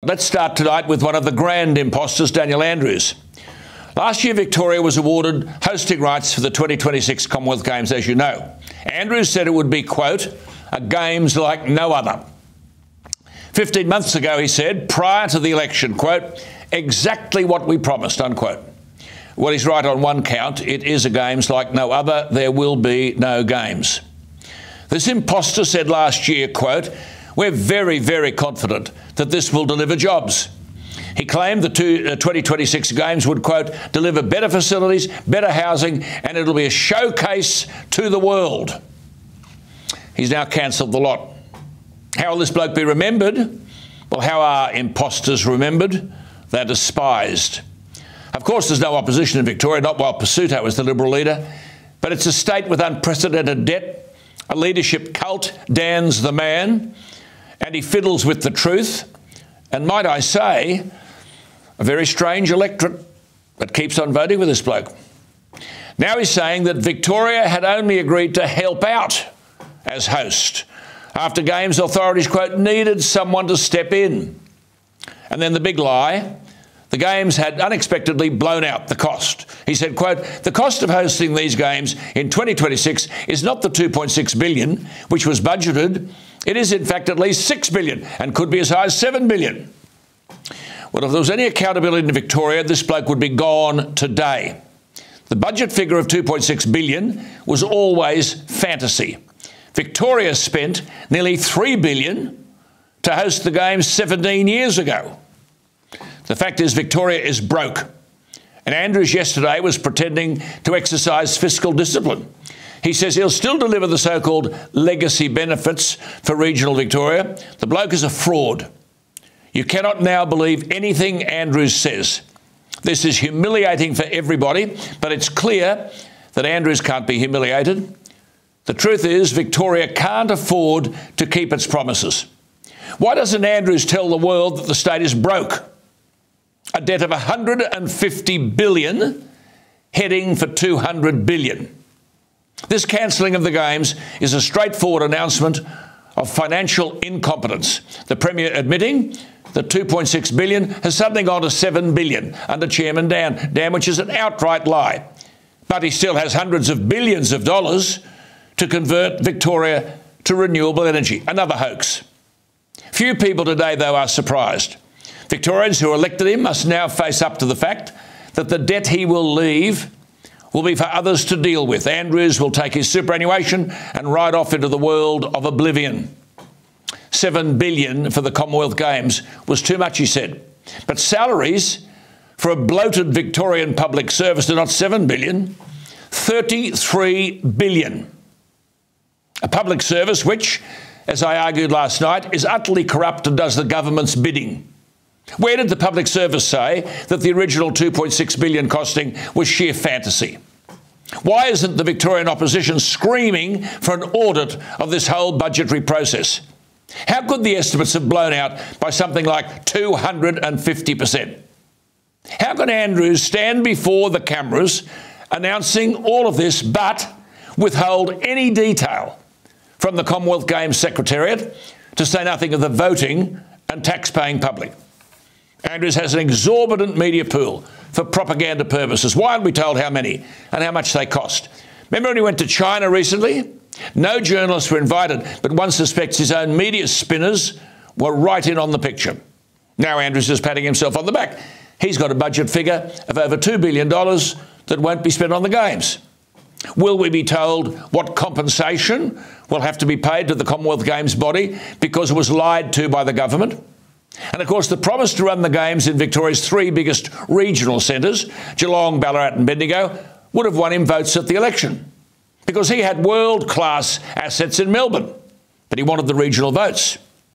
Let's start tonight with one of the grand impostors, Daniel Andrews. Last year, Victoria was awarded hosting rights for the 2026 Commonwealth Games, as you know. Andrews said it would be, quote, a games like no other. 15 months ago, he said, prior to the election, quote, exactly what we promised, unquote. Well, he's right on one count. It is a games like no other. There will be no games. This impostor said last year, quote, we're very, very confident that this will deliver jobs. He claimed the 2026 Games would, quote, deliver better facilities, better housing, and it'll be a showcase to the world. He's now cancelled the lot. How will this bloke be remembered? Well, how are impostors remembered? They're despised. Of course, there's no opposition in Victoria, not while Pasuto is the Liberal leader, but it's a state with unprecedented debt, a leadership cult, Dan's the man, and he fiddles with the truth, and might I say, a very strange electorate that keeps on voting with this bloke. Now he's saying that Victoria had only agreed to help out as host after Games authorities, quote, needed someone to step in. And then the big lie, the Games had unexpectedly blown out the cost. He said, quote, the cost of hosting these Games in 2026 is not the $2.6 billion, which was budgeted. It is, in fact, at least $6 billion and could be as high as $7 billion. Well, if there was any accountability in Victoria, this bloke would be gone today. The budget figure of $2.6 billion was always fantasy. Victoria spent nearly $3 billion to host the Games 17 years ago. The fact is Victoria is broke. And Andrews yesterday was pretending to exercise fiscal discipline. He says he'll still deliver the so-called legacy benefits for regional Victoria. The bloke is a fraud. You cannot now believe anything Andrews says. This is humiliating for everybody, but it's clear that Andrews can't be humiliated. The truth is Victoria can't afford to keep its promises. Why doesn't Andrews tell the world that the state is broke? A debt of $150 billion, heading for $200 billion. This cancelling of the Games is a straightforward announcement of financial incompetence. The Premier admitting that $2.6 billion has suddenly gone to $7 billion under Chairman Dan, which is an outright lie. But he still has hundreds of billions of dollars to convert Victoria to renewable energy. Another hoax. Few people today, though, are surprised. Victorians who elected him must now face up to the fact that the debt he will leave will be for others to deal with. Andrews will take his superannuation and ride off into the world of oblivion. $7 billion for the Commonwealth Games was too much, he said. But salaries for a bloated Victorian public service are not $7 billion, $33 billion. A public service which, as I argued last night, is utterly corrupt and does the government's bidding. Where did the public service say that the original $2.6 billion costing was sheer fantasy? Why isn't the Victorian opposition screaming for an audit of this whole budgetary process? How could the estimates have blown out by something like 250%? How can Andrews stand before the cameras announcing all of this but withhold any detail from the Commonwealth Games Secretariat, to say nothing of the voting and tax-paying public? Andrews has an exorbitant media pool for propaganda purposes. Why aren't we told how many and how much they cost? Remember when he went to China recently? No journalists were invited, but one suspects his own media spinners were right in on the picture. Now Andrews is patting himself on the back. He's got a budget figure of over $2 billion that won't be spent on the Games. Will we be told what compensation will have to be paid to the Commonwealth Games body because it was lied to by the government? And of course, the promise to run the Games in Victoria's three biggest regional centres, Geelong, Ballarat and Bendigo, would have won him votes at the election because he had world-class assets in Melbourne, but he wanted the regional votes.